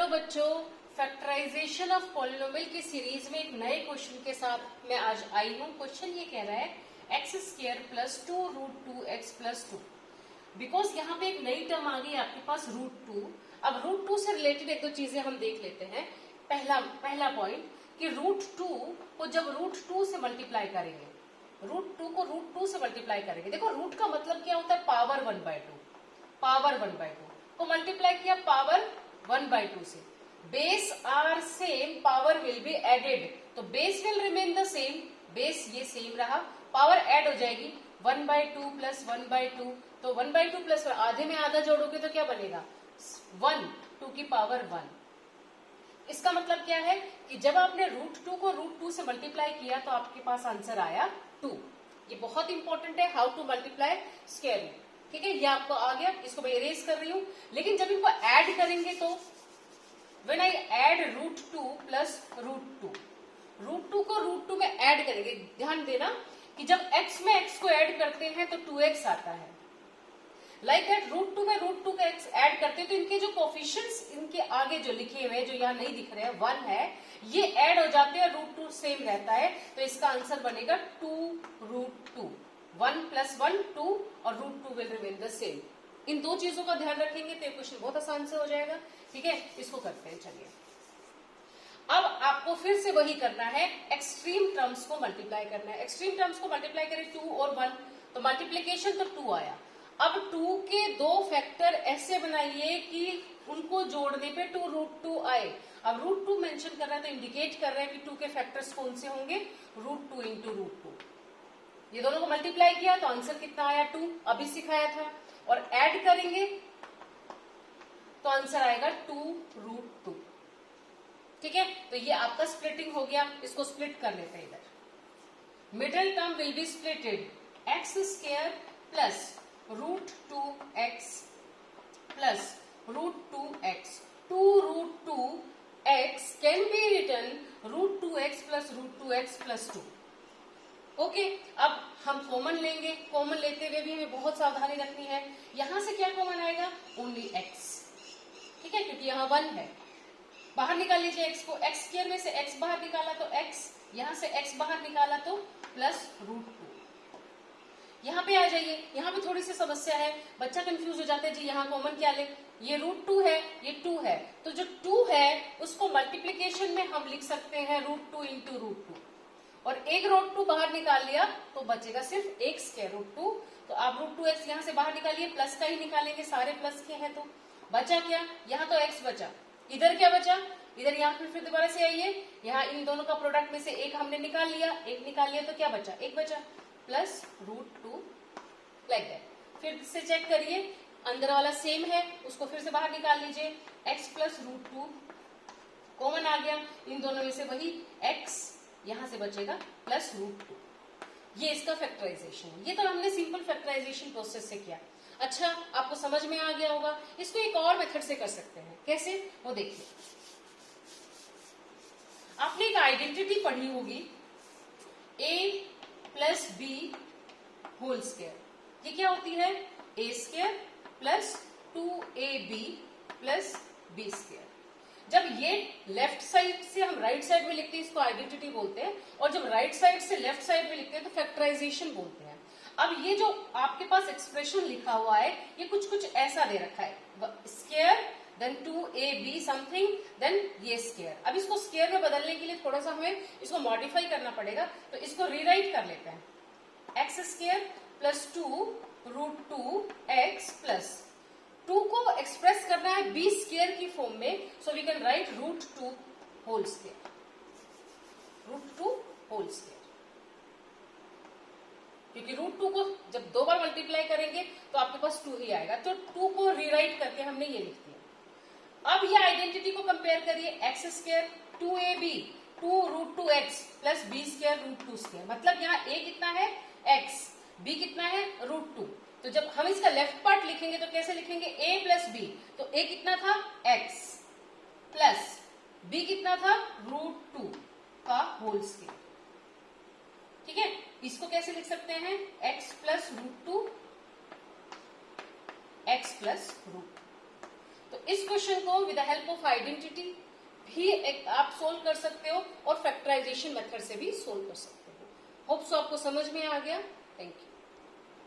बच्चों, factorization of polynomial की series में एक नए क्वेश्चन के साथ मैं आज आई हूँ। क्वेश्चन ये कह रहा है x square plus 2 root 2 x plus 2। Because यहाँ पे एक नई टर्म आ गई आपके पास रूट 2। अब रूट 2 से रिलेटेड एक दो चीजें हम देख लेते हैं। पहला पॉइंट कि रूट 2 को जब रूट 2 से मल्टीप्लाई करेंगे, रूट 2 को रूट 2 से मल्टीप्लाई करेंगे। देखो रूट का मतलब क्या होता है, पावर 1/2। पावर 1/2 को मल्टीप्लाई किया पावर 1/2 से। Base are same, power will be added, तो base will remain the same, base ये सेम रहा, पावर ऐड हो जाएगी 1/2 प्लस 1/2, तो 1/2 प्लस आधे में आधा जोड़ोगे तो क्या बनेगा 1, 2 की पावर 1। इसका मतलब क्या है कि जब आपने रूट 2 को रूट 2 से मल्टीप्लाई किया तो आपके पास आंसर आया 2। ये बहुत इंपॉर्टेंट है, how to multiply square root. ठीक है, ये आपको आ गया, इसको मैं इरेज कर रही हूं। लेकिन जब इनको ऐड करेंगे तो when I add root 2 plus root 2 को रूट 2 में ऐड करेंगे। ध्यान देना कि जब x में x को ऐड करते हैं तो 2x आता है। लाइक दैट रूट 2 में रूट 2 का x ऐड करते हैं तो इनके जो कोफिशिएंट्स इनके आगे जो लिखे हुए हैं, जो यहाँ नहीं दिख रहे हैं, 1 है, ये ऐड हो जाते हैं, रूट 2 सेम रहता है, तो इसका आंसर बनेगा 2 रूट 2। 1 प्लस 1 2 और root 2 will remain the same. इन दो चीजों का ध्यान रखेंगे तो ये क्वेश्चन बहुत आसान से हो जाएगा। ठीक है, इसको करते हैं। चलिए अब आपको फिर से वही करना है, एक्सट्रीम टर्म्स को मल्टीप्लाई करना है। एक्सट्रीम टर्म्स को मल्टीप्लाई करें 2 और 1, तो मल्टीप्लीकेशन तो 2 आया। अब 2 के दो फैक्टर ऐसे बनाइए कि उनको जोड़ने पे 2 रूट 2 आए। अब रूट 2 मेंशन कर रहा है तो इंडिकेट कर रहा है कि 2 के फैक्टर्स कौन से होंगे, रूट 2 इंटू रूट 2। ये दोनों को मल्टीप्लाई किया तो आंसर कितना आया 2, अभी सिखाया था। और ऐड करेंगे तो आंसर आएगा 2 रूट 2। ठीक है, तो ये आपका स्प्लिटिंग हो गया। इसको स्प्लिट कर लेते हैं। इधर middle term will be splitted, x square plus root 2 x plus root 2 x. 2 root 2 x can be written root 2 x plus root 2 x plus 2। Okay, अब हम कॉमन लेंगे। कॉमन लेते हुए भी हमें बहुत सावधानी रखनी है। यहां से क्या कॉमन आएगा, ओनली एक्स। ठीक है, क्योंकि यहाँ 1 है। बाहर निकाल लीजिए एक्स को, एक्स स्क्वायर में से एक्स बाहर निकाला तो एक्स, यहां से एक्स बाहर निकाला तो प्लस रूट 2। यहाँ पे आ जाइए, यहाँ पे थोड़ी सी समस्या है, बच्चा कंफ्यूज हो जाता है जी यहाँ कॉमन क्या ले, ये रूट 2 है, ये 2 है, तो जो 2 है उसको मल्टीप्लीकेशन में हम लिख सकते हैं रूट 2 इंटू रूट 2, और एक रूट 2 बाहर निकाल लिया तो बचेगा सिर्फ एक स्क्वायर रूट 2। तो आप रूट 2x यहाँ से बाहर निकालिए, प्लस का ही निकालेंगे, सारे प्लस के हैं, तो बचा क्या, यहाँ तो x बचा, इधर क्या बचा, इधर यहाँ फिर दोबारा से आइए, यहाँ इन दोनों का प्रोडक्ट में से एक हमने निकाल लिया, एक निकाल लिया तो क्या बचा, एक बचा, प्लस रूट 2 लाइक दैट। फिर से चेक करिए, अंदर वाला सेम है, उसको फिर से बाहर निकाल लीजिए, x प्लस रूट 2 कॉमन आ गया, इन दोनों में से वही x, यहां से बचेगा प्लस रूट 2। ये इसका फैक्टराइजेशन है। ये तो हमने सिंपल फैक्टराइजेशन प्रोसेस से किया। अच्छा, आपको समझ में आ गया होगा। इसको एक और मेथड से कर सकते हैं, कैसे वो देखिए। आपने एक आइडेंटिटी पढ़ी होगी, a plus B whole square. ये क्या होती है, a square plus 2ab plus B square. जब ये लेफ्ट साइड से हम राइट साइड में लिखते हैं इसको आइडेंटिटी बोलते हैं, और जब राइट साइड से लेफ्ट साइड में लिखते हैं तो फैक्टराइजेशन बोलते हैं। अब ये जो आपके पास एक्सप्रेशन लिखा हुआ है, ये कुछ ऐसा दे रखा है, square then 2ab something then ये स्क्वायर। अब इसको स्क्वायर में बदलने के लिए थोड़ा सा हमें इसको मॉडिफाई करना पड़ेगा, तो इसको रीराइट कर लेते हैं, x square plus 2 root 2 x plus 2 को एक्सप्रेस करना है बी स्क्वायर की फॉर्म में, so we can write root 2 whole square, root 2 whole square. क्योंकि रूट 2 को जब 2 बार मल्टीप्लाई करेंगे तो आपके पास 2 ही आएगा, तो 2 को रीराइट करके हमने ये लिख दिया। अब ये आइडेंटिटी को कंपेयर करिए, x square 2ab 2 root 2 x plus B square root 2 square. मतलब यहाँ a कितना है x, b कितना है रूट 2। तो जब हम इसका लेफ्ट पार्ट लिखेंगे तो कैसे लिखेंगे, a प्लस बी, तो a कितना था x प्लस b कितना था रूट 2 का होल स्क्वायर। ठीक है, इसको कैसे लिख सकते हैं, x plus root 2 x plus root. तो इस क्वेश्चन को with the help of identity भी आप सोल्व कर सकते हो और फैक्टराइजेशन मेथड से भी सोल्व कर सकते हो। होप सो आपको समझ में आ गया। Thank you.